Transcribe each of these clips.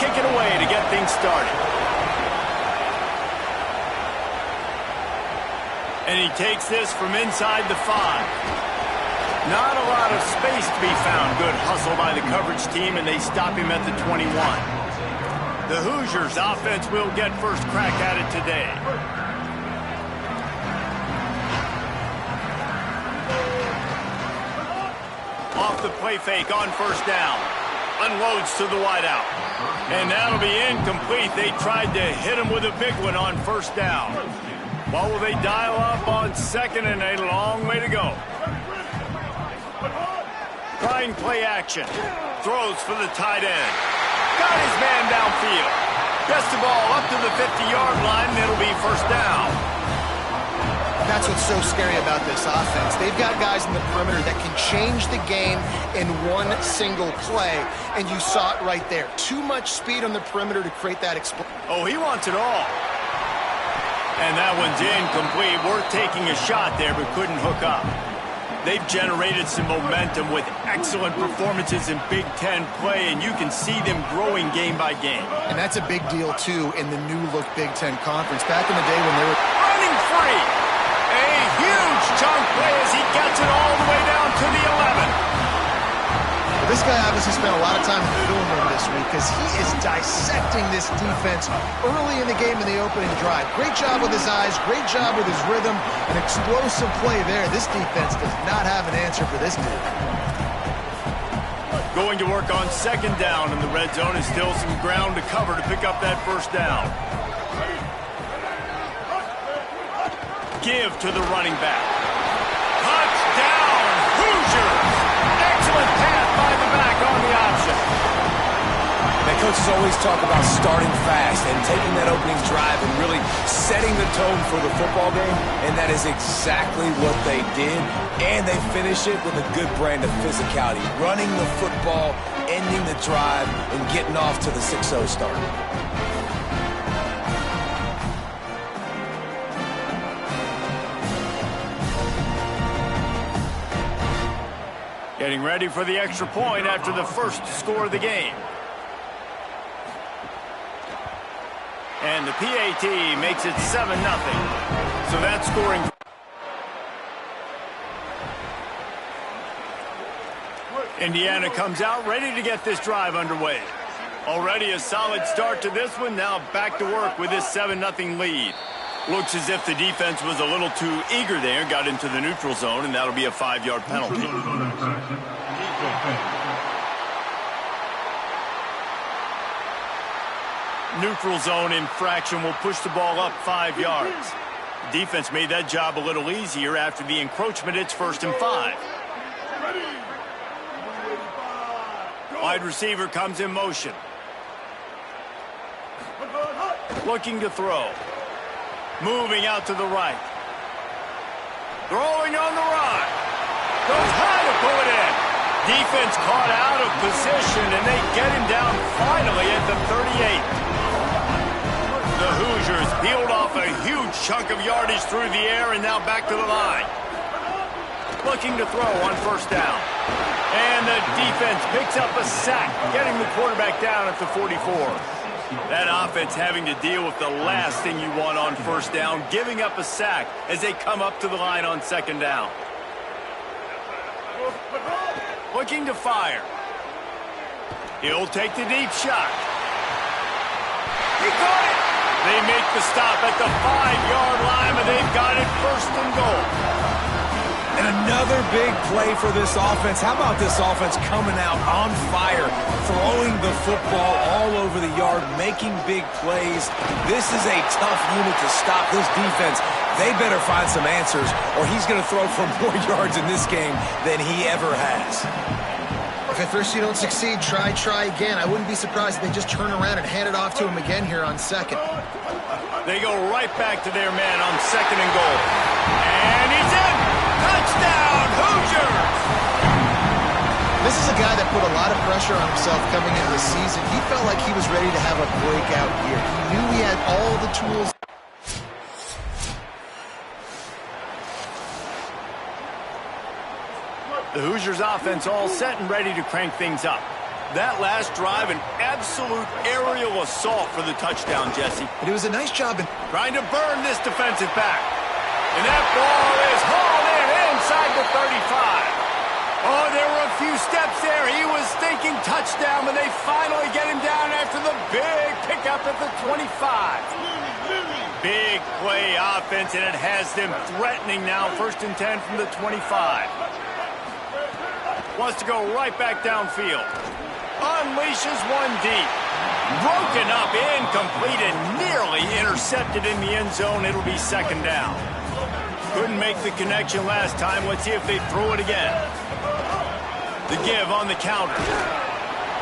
take it away to get things started. And he takes this from inside the 5. Not a lot of space to be found. Good hustle by the coverage team, and they stop him at the 21. The Hoosiers offense will get first crack at it today. Off the play fake on first down. Unloads to the wideout. And that'll be incomplete. They tried to hit him with a big one on first down. What will they dial up on second, and a long way to go. Trying play action. Throws for the tight end. Got his man downfield. Gets the ball up to the 50-yard line, and it'll be first down. That's what's so scary about this offense. They've got guys in the perimeter that can change the game in one single play, and you saw it right there. Too much speed on the perimeter to create that explosion. Oh, he wants it all. And that one's incomplete. Worth taking a shot there, but couldn't hook up. They've generated some momentum with excellent performances in Big Ten play, and you can see them growing game by game. And that's a big deal, too, in the new-look Big Ten Conference. Back in the day when they were running free. A huge chunk play as he gets it all the way down to the 11. This guy obviously spent a lot of time in the film room this week because he is dissecting this defense early in the game in the opening drive. Great job with his eyes, great job with his rhythm, an explosive play there. This defense does not have an answer for this dude. Going to work on second down in the red zone is still some ground to cover to pick up that first down. Give to the running back. Touchdown, Hoosiers! Excellent pass by the back on the option. The coaches always talk about starting fast and taking that opening drive and really setting the tone for the football game, and that is exactly what they did, and they finish it with a good brand of physicality, running the football, ending the drive, and getting off to the 6-0 start. Getting ready for the extra point after the first score of the game. And the PAT makes it 7-0. So that's scoring. Indiana comes out ready to get this drive underway. Already a solid start to this one. Now back to work with this 7-0 lead. Looks as if the defense was a little too eager there, got into the neutral zone, and that'll be a 5-yard penalty. Neutral zone infraction will push the ball up 5 yards. Defense made that job a little easier after the encroachment. It's 1st and 5. Wide receiver comes in motion. Looking to throw. Moving out to the right. Throwing on the run. Goes high to pull it in. Defense caught out of position, and they get him down finally at the 38. The Hoosiers peeled off a huge chunk of yardage through the air and now back to the line. Looking to throw on first down. And the defense picks up a sack, getting the quarterback down at the 44. That offense having to deal with the last thing you want on first down, giving up a sack as they come up to the line on second down. Looking to fire. He'll take the deep shot. He caught it. They make the stop at the 5-yard line, but they've got it 1st and goal. And another big play for this offense. How about this offense coming out on fire, throwing the football all over the yard, making big plays. This is a tough unit to stop this defense. They better find some answers, or he's going to throw for more yards in this game than he ever has. If at first you don't succeed, try again. I wouldn't be surprised if they just turn around and hand it off to him again here on second. They go right back to their man on 2nd and goal. And he's in! Touchdown, Hoosiers! This is a guy that put a lot of pressure on himself coming into the season. He felt like he was ready to have a breakout year. He knew he had all the tools. The Hoosiers offense all set and ready to crank things up. That last drive, an absolute aerial assault for the touchdown, Jesse. But it was a nice job in trying to burn this defensive back. And that ball is hauled in inside the 35. Oh, there were a few steps there. He was thinking touchdown, but they finally get him down after the big pickup at the 25. Big play offense, and it has them threatening now. 1st and 10 from the 25. Wants to go right back downfield. Unleashes one deep. Broken up, incomplete, and nearly intercepted in the end zone. It'll be 2nd down. Couldn't make the connection last time. Let's see if they throw it again. The give on the counter.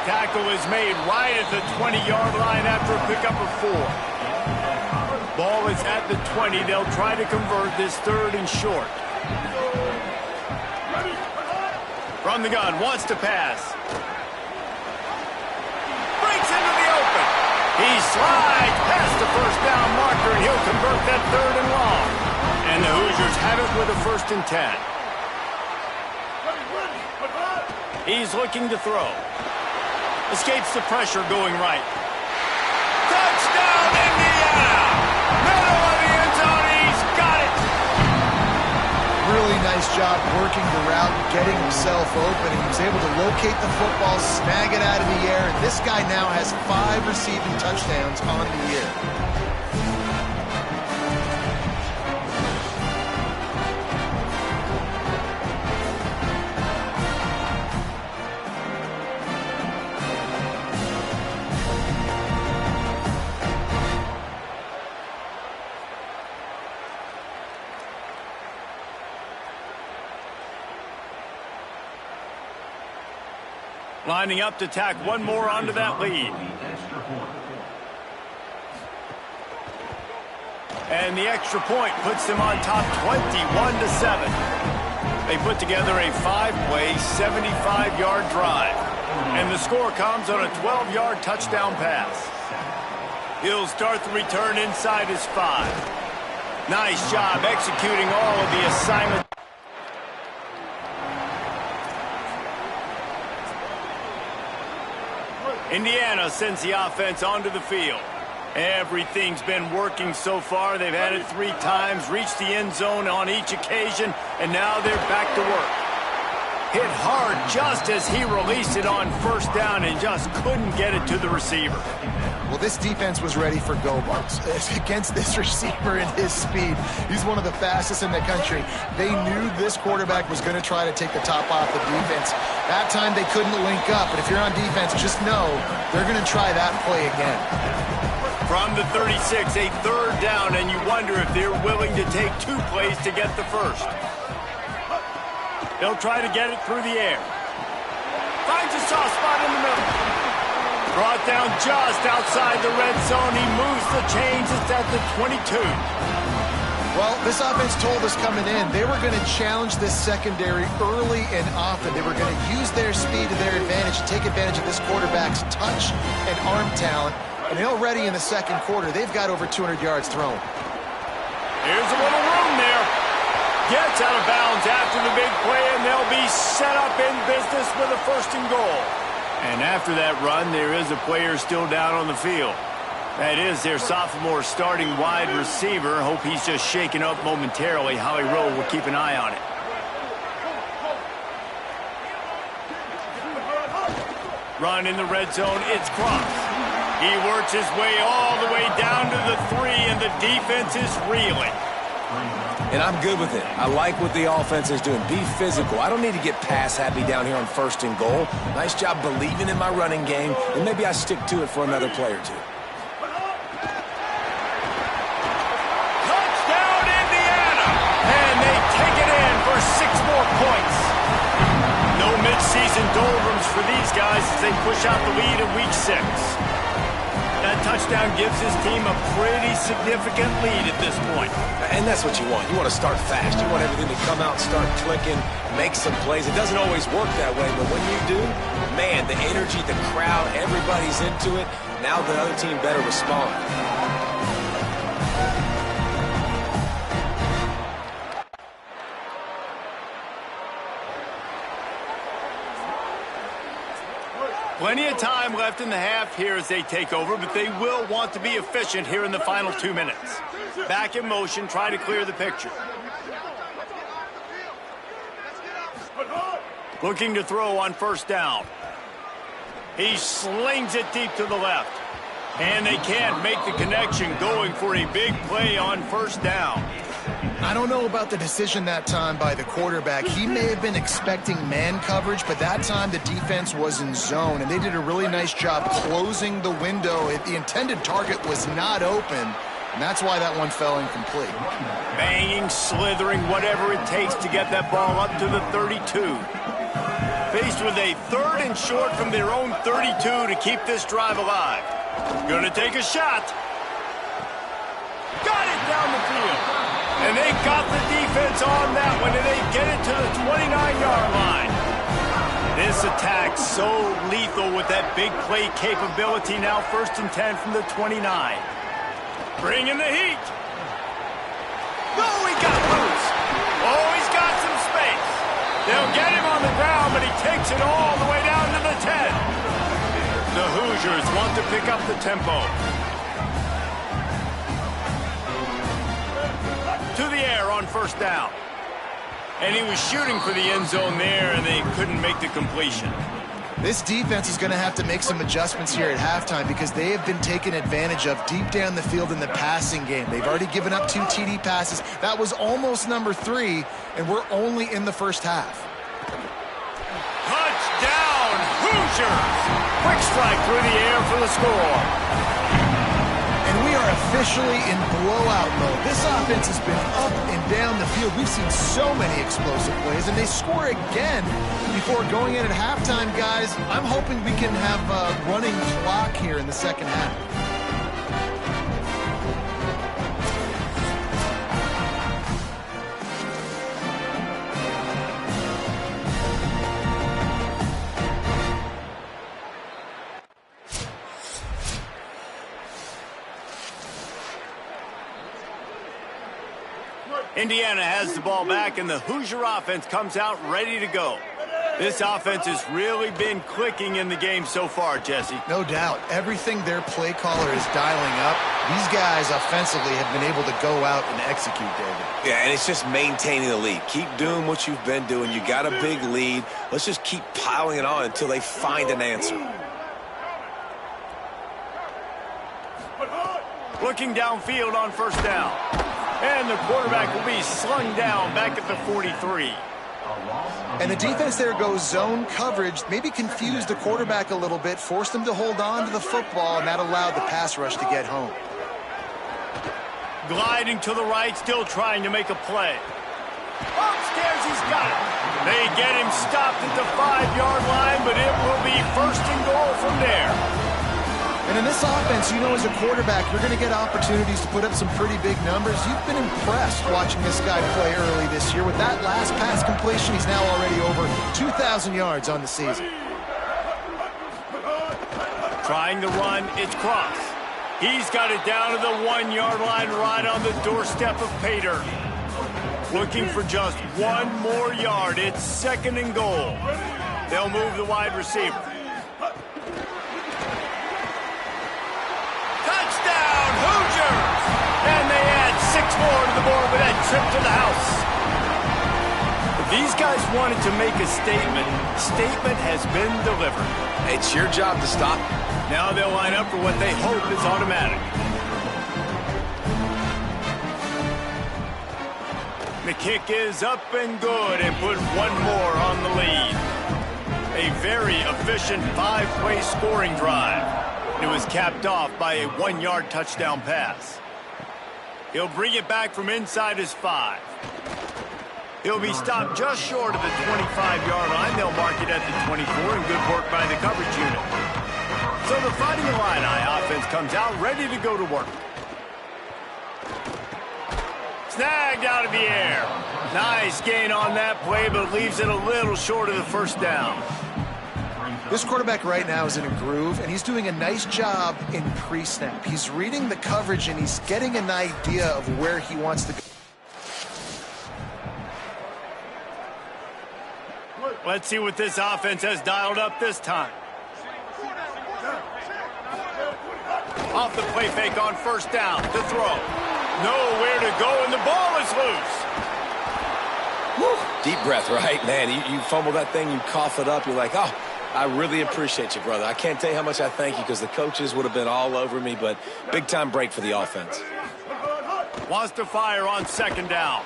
Tackle is made right at the 20-yard line after a pickup of 4. Ball is at the 20. They'll try to convert this 3rd and short. From the gun, wants to pass. Breaks into the open. He slides past the 1st down marker, and he'll convert that 3rd and long. And the Hoosiers have it with a 1st and 10. He's looking to throw. Escapes the pressure going right. Touchdown, Indiana! Middle of the end zone, he's got it! really nice job working the route, getting himself open. He was able to locate the football, snag it out of the air, and this guy now has 5 receiving touchdowns on the year. Lining up to tack one more onto that lead. And the extra point puts them on top 21-7. They put together a 5-play, 75-yard drive. And the score comes on a 12-yard touchdown pass. He'll start the return inside his 5. Nice job executing all of the assignment. Indiana sends the offense onto the field. Everything's been working so far. They've had it 3 times, reached the end zone on each occasion, and now they're back to work. Hit hard just as he released it on 1st down and just couldn't get it to the receiver. Well, this defense was ready for go-bucks against this receiver and his speed. He's one of the fastest in the country. They knew this quarterback was going to try to take the top off the defense. That time they couldn't link up, but if you're on defense, just know they're going to try that play again. From the 36, a 3rd down, and you wonder if they're willing to take 2 plays to get the 1st. They'll try to get it through the air. Finds a soft spot in the middle. Brought down just outside the red zone. He moves the chains. It's at the 22. Well, this offense told us coming in they were going to challenge this secondary early and often. They were going to use their speed to their advantage, take advantage of this quarterback's touch and arm talent. And already in the 2nd quarter, they've got over 200 yards thrown. Here's a little room there. Gets out of bounds after the big play, and they'll be set up in business with a 1st and goal. And after that run, there is a player still down on the field. That is their sophomore starting wide receiver. Hope he's just shaken up momentarily. Howie Rowe will keep an eye on it. Run in the red zone. It's Cross. He works his way all the way down to the 3, and the defense is reeling. And I'm good with it. I like what the offense is doing. Be physical. I don't need to get pass happy down here on 1st and goal. Nice job believing in my running game, and maybe I stick to it for another play or 2. Touchdown, Indiana! And they take it in for 6 more points. No midseason doldrums for these guys as they push out the lead in week 6. That touchdown gives his team a pretty significant lead at this point. And that's what you want. You want to start fast. You want everything to come out and start clicking, make some plays. It doesn't always work that way, but when you do, man, the energy, the crowd, everybody's into it. Now the other team better respond. Plenty of time left in the half here as they take over, but they will want to be efficient here in the final 2 minutes. Back in motion, try to clear the picture. Looking to throw on first down. He slings it deep to the left. And they can't make the connection, going for a big play on first down. I don't know about the decision that time by the quarterback. He may have been expecting man coverage, but that time the defense was in zone, and they did a really nice job closing the window. The intended target was not open, and that's why that one fell incomplete. Banging, slithering, whatever it takes to get that ball up to the 32. Faced with a 3rd and short from their own 32 to keep this drive alive. Gonna take a shot. Got it down the field. And they got the defense on that one, and they get it to the 29-yard line. This attack so lethal with that big play capability. Now 1st and 10 from the 29. Bring in the heat. No, he got loose. Oh, he's got some space. They'll get him on the ground, but he takes it all the way down to the 10. The Hoosiers want to pick up the tempo. To the air on first down. And he was shooting for the end zone there, and they couldn't make the completion. This defense is going to have to make some adjustments here at halftime because they have been taken advantage of deep down the field in the passing game. They've already given up 2 TD passes. That was almost number 3, and we're only in the first half. Touchdown, Hoosiers! Quick strike through the air for the score. And we are officially in blowout mode. This offense has been up and down the field. We've seen so many explosive plays, and they score again before going in at halftime, guys. I'm hoping we can have a running clock here in the second half. Indiana has the ball back, and the Hoosier offense comes out ready to go. This offense has really been clicking in the game so far, Jesse. No doubt. Everything their play caller is dialing up, these guys offensively have been able to go out and execute, David. Yeah, and it's just maintaining the lead. Keep doing what you've been doing. You got a big lead. Let's just keep piling it on until they find an answer. Looking downfield on first down. And the quarterback will be slung down back at the 43. And the defense there goes zone coverage, maybe confused the quarterback a little bit, forced him to hold on to the football, and that allowed the pass rush to get home. Gliding to the right, still trying to make a play. Upstairs, he's got it. They get him stopped at the 5-yard line, but it will be 1st and goal from there. And in this offense, you know, as a quarterback, you're going to get opportunities to put up some pretty big numbers. You've been impressed watching this guy play early this year. With that last pass completion, he's now already over 2,000 yards on the season. Trying to run, it's Cross. He's got it down to the 1-yard line, right on the doorstep of Pater. Looking for just 1 more yard. It's 2nd and goal. They'll move the wide receiver. Touchdown, Hoosiers! And they add 6 more to the board with that trip to the house. If these guys wanted to make a statement has been delivered. It's your job to stop. Now they'll line up for what they hope is automatic. The kick is up and good, and put 1 more on the lead. A very efficient 5-play scoring drive. It was capped off by a 1-yard touchdown pass. He'll bring it back from inside his 5. He'll be stopped just short of the 25-yard line. They'll mark it at the 24, and good work by the coverage unit. So the Fighting Illini offense comes out ready to go to work. Snagged out of the air. Nice gain on that play, but leaves it a little short of the 1st down. This quarterback right now is in a groove, and he's doing a nice job in pre-snap. He's reading the coverage, and he's getting an idea of where he wants to go. Let's see what this offense has dialed up this time. Off the play fake on first down. To throw. Nowhere to go, and the ball is loose. Whew. Deep breath, right? Man, you fumble that thing, you cough it up, you're like, oh, I really appreciate you, brother. I can't tell you how much I thank you because the coaches would have been all over me, but big-time break for the offense. Wants to fire on second down.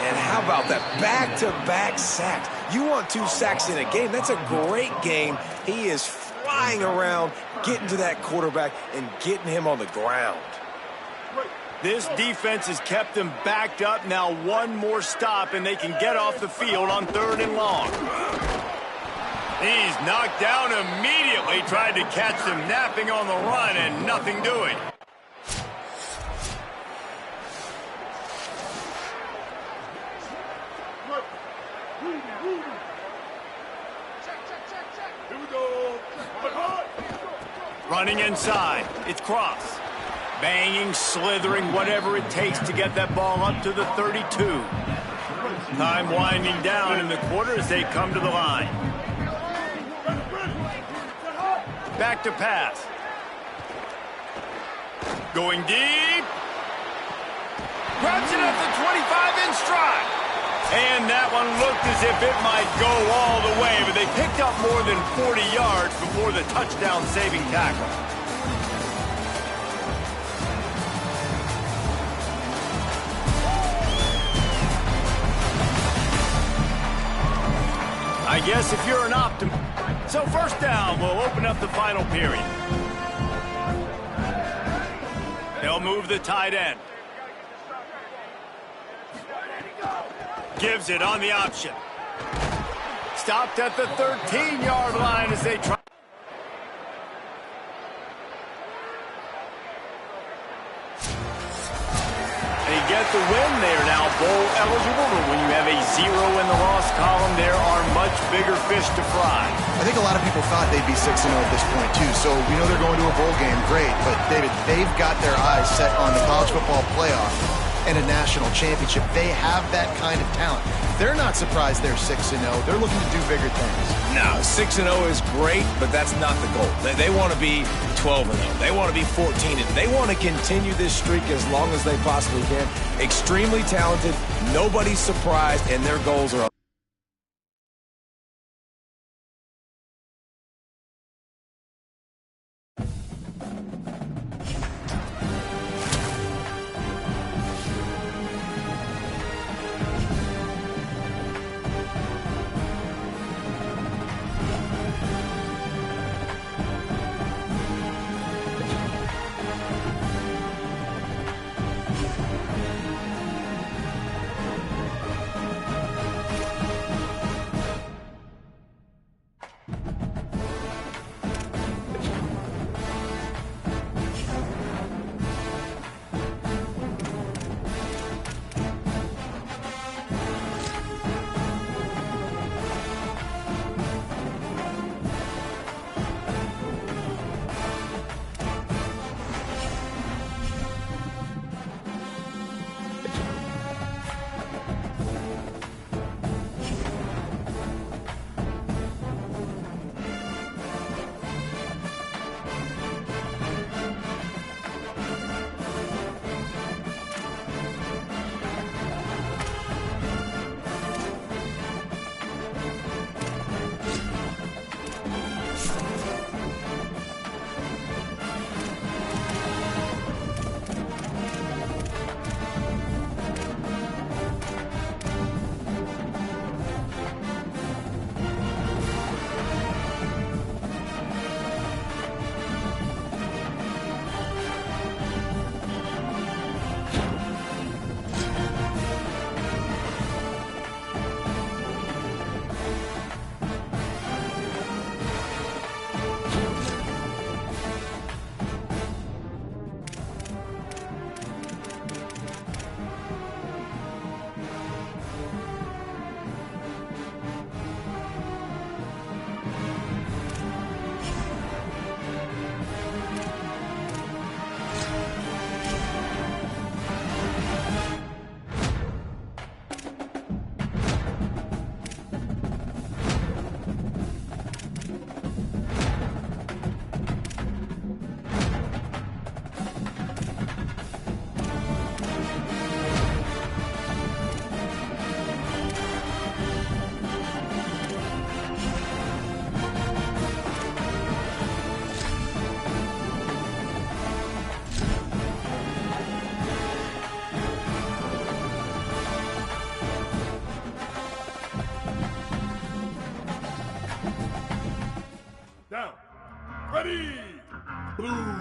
And how about that back-to-back sacks? You want 2 sacks in a game. That's a great game. He is flying around, getting to that quarterback and getting him on the ground. This defense has kept them backed up. Now one more stop, and they can get off the field on 3rd and long. He's knocked down immediately. Tried to catch them napping on the run, and nothing doing. Running inside. It's Cross. Banging, slithering, whatever it takes to get that ball up to the 32. Time winding down in the quarter as they come to the line. Back to pass. Going deep. Grabs it at the 25 in stride. And that one looked as if it might go all the way, but they picked up more than 40 yards before the touchdown-saving tackle. I guess if you're an optimist. So first down will open up the final period. They'll move the tight end. Gives it on the option. Stopped at the 13-yard line as they try. They get the win. They are now bowl eligible, but when you have a 0 in the loss column, there are much bigger fish to fry. I think a lot of people thought they'd be 6-0 at this point, too. So we know they're going to a bowl game. Great. But, David, they've got their eyes set on the college football playoff and a national championship. They have that kind of talent. They're not surprised they're 6-0. They're looking to do bigger things. No, 6-0 is great, but that's not the goal. They want to be 12-0. They want to be 14-0. They want to continue this streak as long as they possibly can. Extremely talented. Nobody's surprised, and their goals are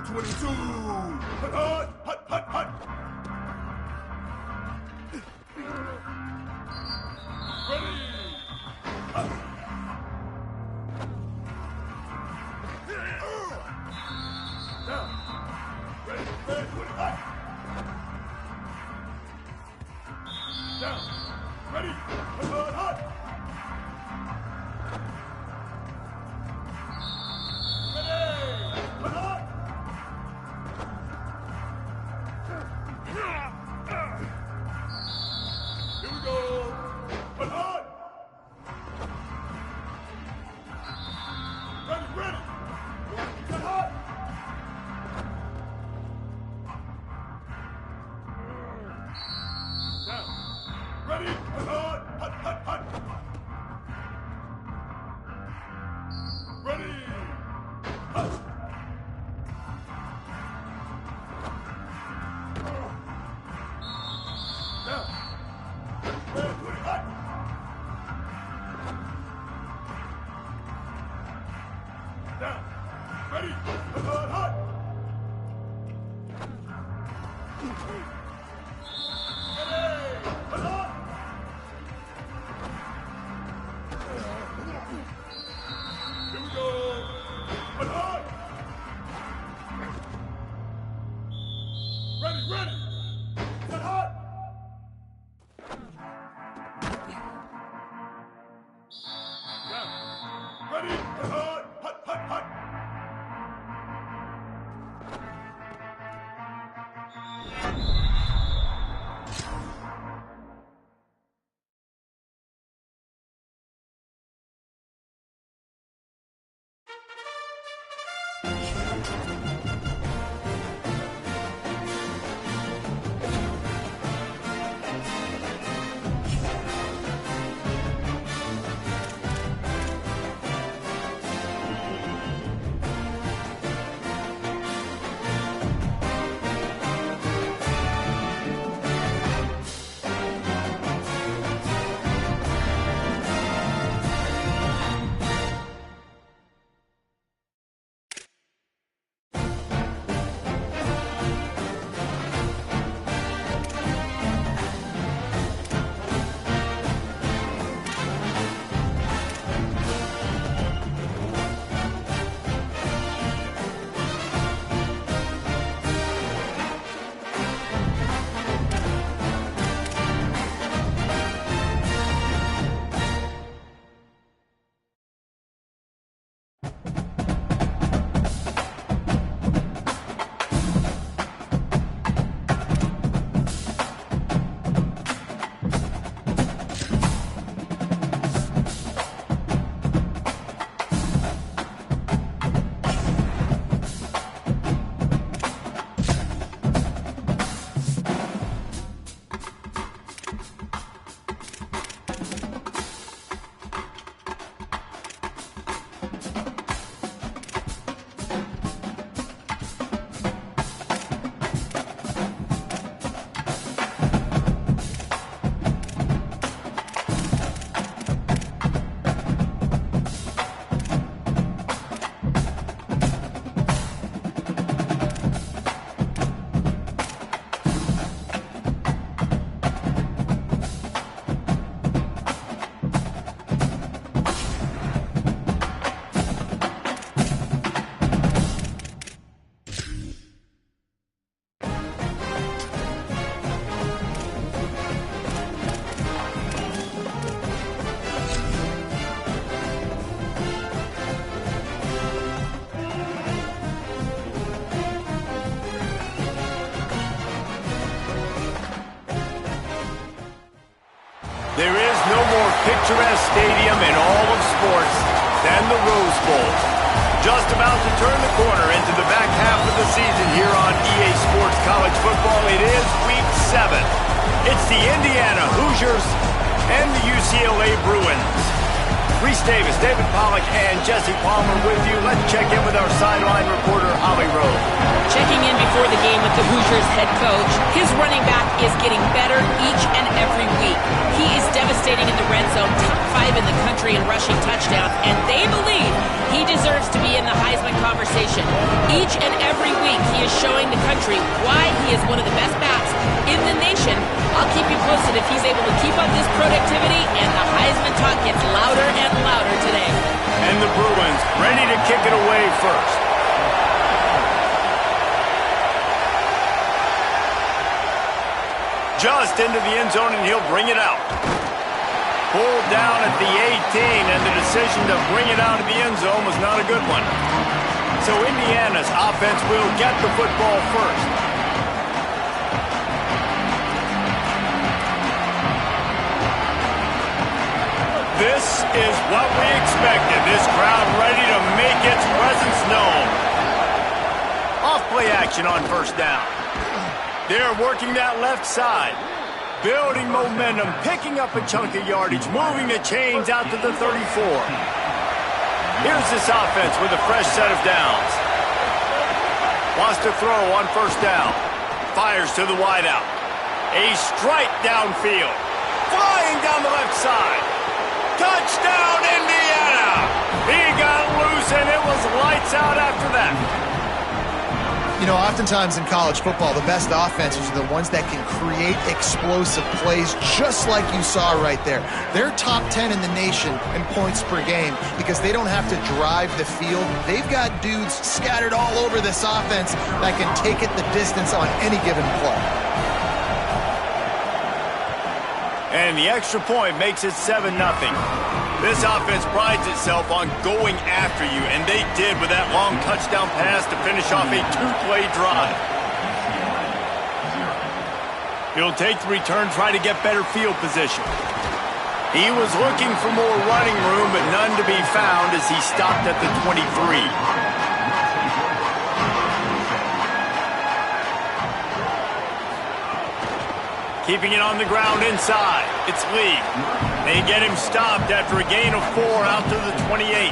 22. Hut, hut, hut, hut. Ready. Hut. Down. Ready, ready, hut. Down. Ready, hut, hut. There is no more picturesque stadium in all of sports than the Rose Bowl. Just about to turn the corner into the back half of the season here on EA Sports College Football. It is Week 7. It's the Indiana Hoosiers and the UCLA Bruins. Reese Davis, David Pollack, and Jesse Palmer with you. Let's check in with our sideline reporter, Holly Rowe. Checking in before before the game with the Hoosiers head coach. His running back is getting better each and every week. He is devastating in the red zone, top 5 in the country in rushing touchdowns, and they believe he deserves to be in the Heisman conversation. Each and every week, he is showing the country why he is one of the best backs in the nation. I'll keep you posted if he's able to keep up this productivity, and the Heisman talk gets louder and louder today. And the Bruins ready to kick it away first. Just into the end zone, and he'll bring it out. Pulled down at the 18, and the decision to bring it out of the end zone was not a good one. So Indiana's offense will get the football first. This is what we expected. This crowd ready to make its presence known. Off play action on first down. They're working that left side. Building momentum, picking up a chunk of yardage, moving the chains out to the 34. Here's this offense with a fresh set of downs. Wants to throw on first down. Fires to the wideout. A strike downfield. Flying down the left side. Touchdown, Indiana! He got loose, and it was lights out after that. You know, oftentimes in college football, the best offenses are the ones that can create explosive plays, just like you saw right there. They're top 10 in the nation in points per game because they don't have to drive the field. They've got dudes scattered all over this offense that can take it the distance on any given play. And the extra point makes it 7-0. This offense prides itself on going after you, and they did with that long touchdown pass to finish off a 2-play drive. He'll take the return, try to get better field position. He was looking for more running room, but none to be found as he stopped at the 23. Keeping it on the ground inside. It's Lee. They get him stopped after a gain of 4 out to the 28.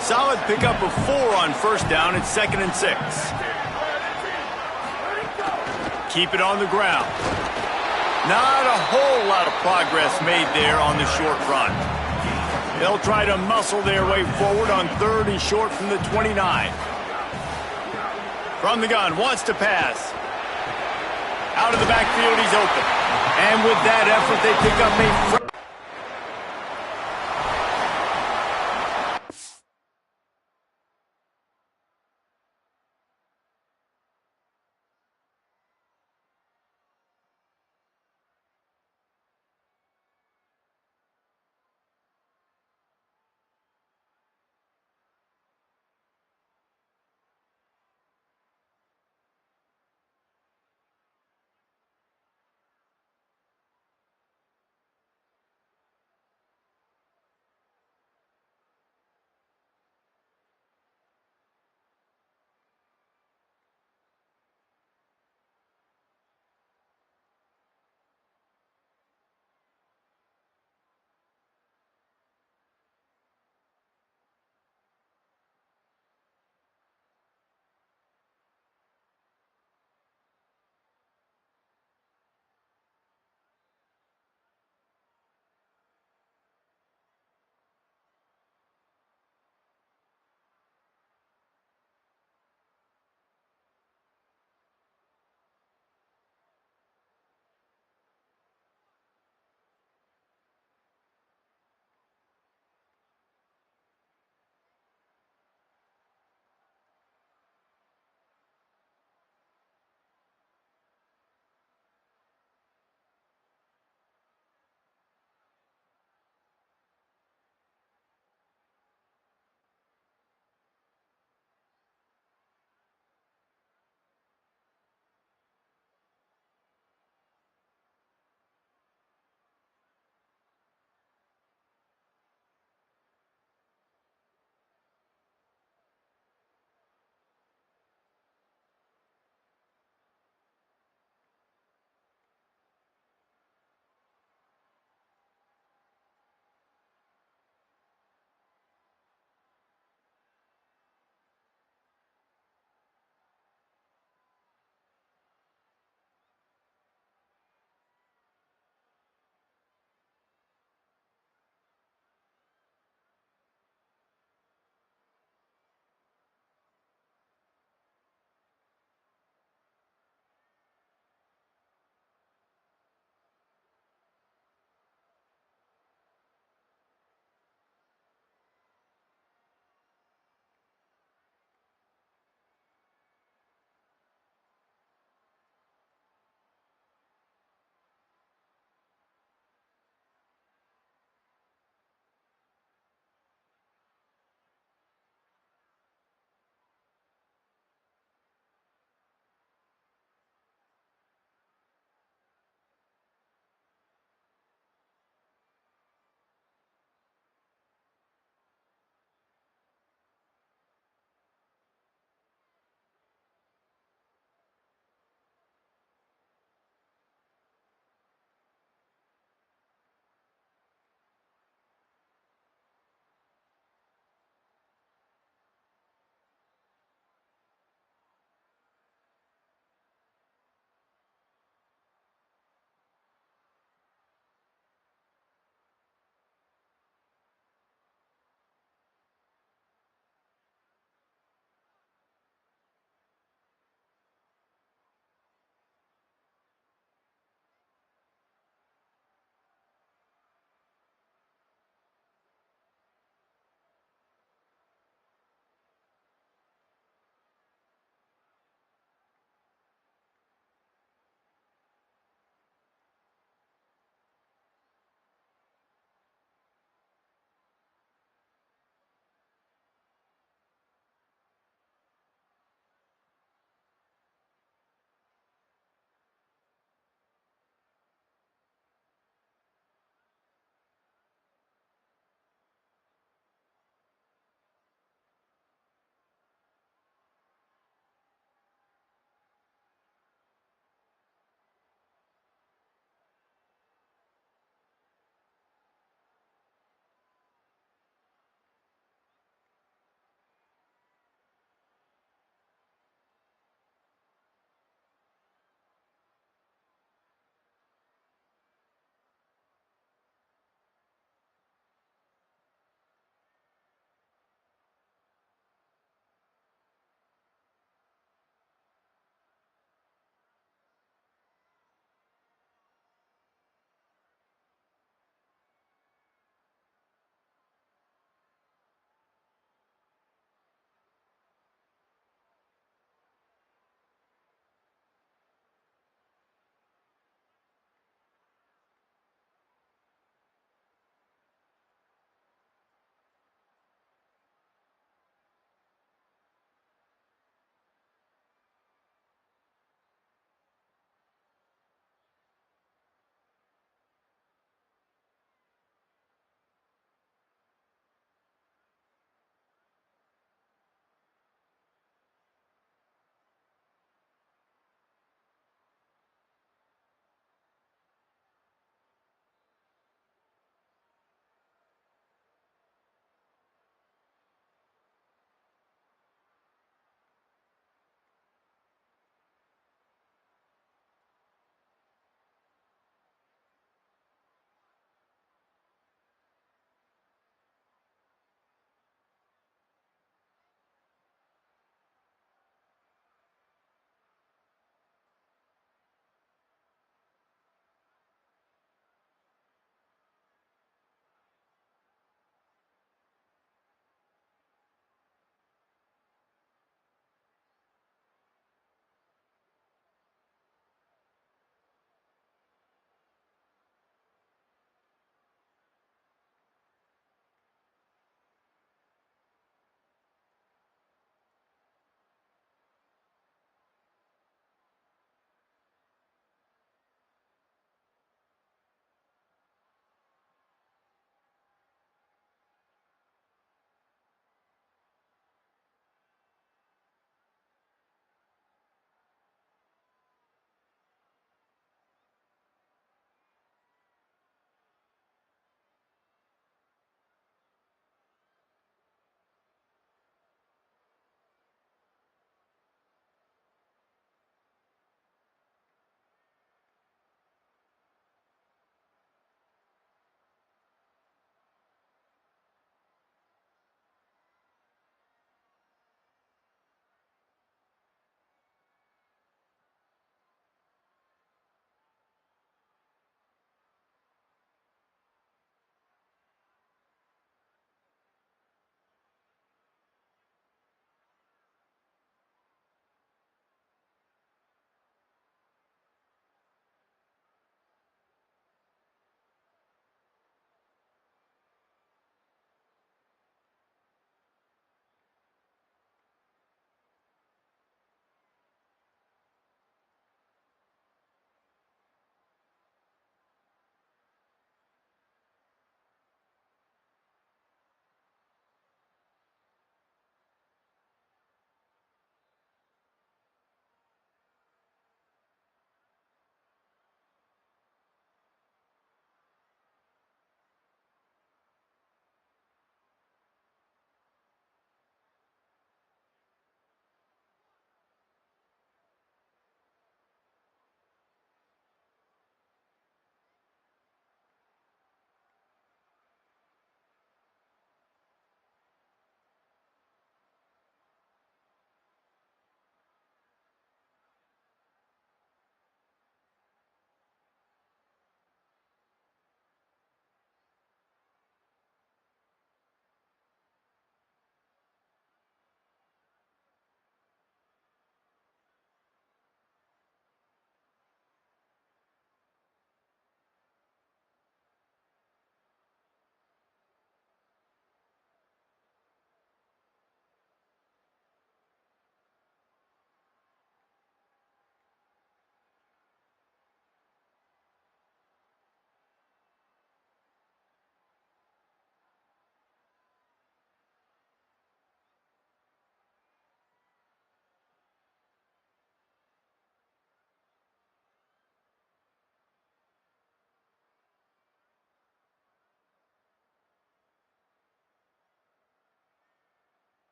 Solid pickup of 4 on first down. It's 2nd and 6. Keep it on the ground. Not a whole lot of progress made there on the short run. They'll try to muscle their way forward on 3rd and short from the 29. From the gun, wants to pass. Out of the backfield, he's open. And with that effort, they pick up a...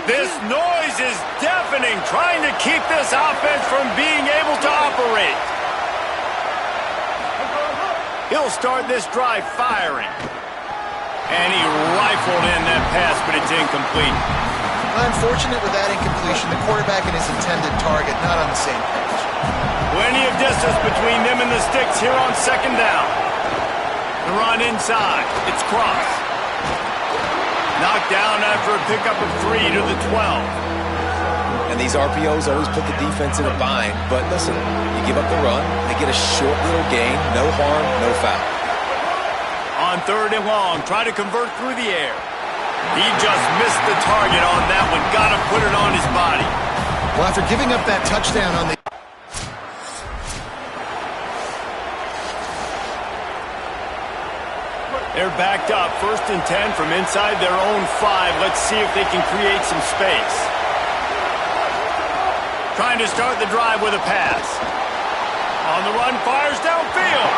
This noise is deafening, trying to keep this offense from being able to operate. He'll start this drive firing. And he rifled in that pass, but it's incomplete. Unfortunate with that incompletion. The quarterback and his intended target not on the same page. Plenty of distance between them and the sticks here on second down. The run inside. It's Cross. Knocked down after a pickup of 3 to the 12. And these RPOs always put the defense in a bind. But listen, you give up the run, they get a short little gain, no harm, no foul. On 3rd and long, try to convert through the air. He just missed the target on that one. Got to put it on his body. Well, after giving up that touchdown on the... They're backed up, 1st and 10 from inside their own 5. Let's see if they can create some space. Trying to start the drive with a pass. On the run, fires downfield.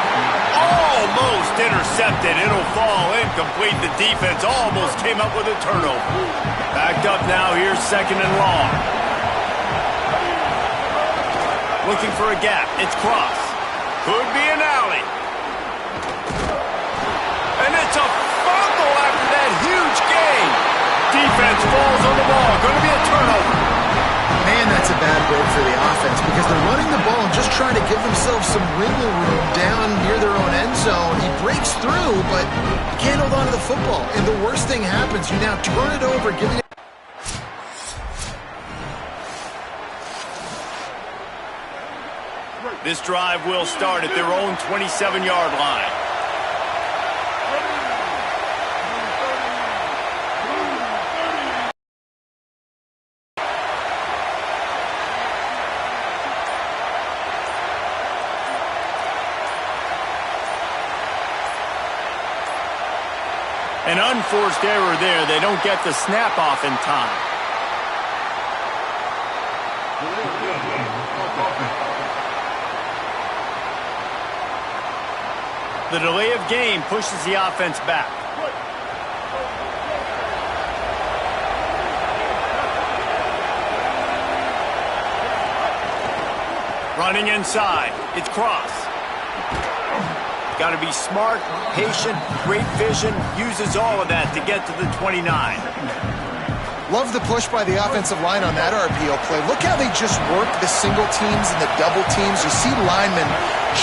Almost intercepted. It'll fall incomplete. The defense almost came up with a turnover. Backed up now. Here's 2nd and long. Looking for a gap. It's Cross. Could be an alley. And it's a fumble after that huge gain. Defense falls on the ball. Going to be a turnover. Man, that's a bad break for the offense because they're running the ball and just trying to give themselves some wiggle room down near their own end zone. He breaks through, but he can't hold on to the football. And the worst thing happens. You now turn it over, giving it... This drive will start at their own 27-yard line. An unforced error there. They don't get the snap off in time. The delay of game pushes the offense back. Running inside. It's Cross. Got to be smart, patient, great vision, uses all of that to get to the 29. Love the push by the offensive line on that RPO play. Look how they just work the single teams and the double teams. You see linemen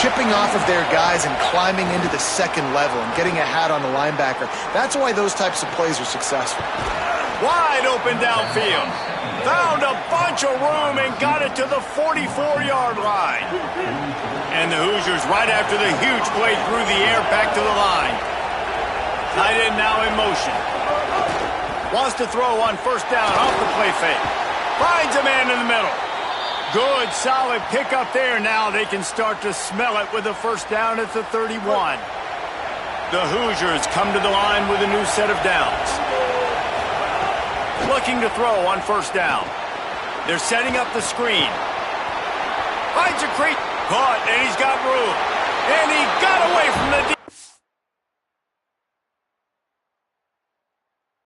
chipping off of their guys and climbing into the 2nd level and getting a hat on the linebacker. That's why those types of plays are successful. Wide open downfield. Found a bunch of room and got it to the 44-yard line. And the Hoosiers, right after the huge play through the air, back to the line. Tight end now in motion. Wants to throw on 1st down off the play fake. Finds a man in the middle. Good, solid pickup there. Now they can start to smell it with a 1st down at the 31. The Hoosiers come to the line with a new set of downs. Looking to throw on 1st down. They're setting up the screen. Finds a creep. Caught, and he's got room. And he got away from the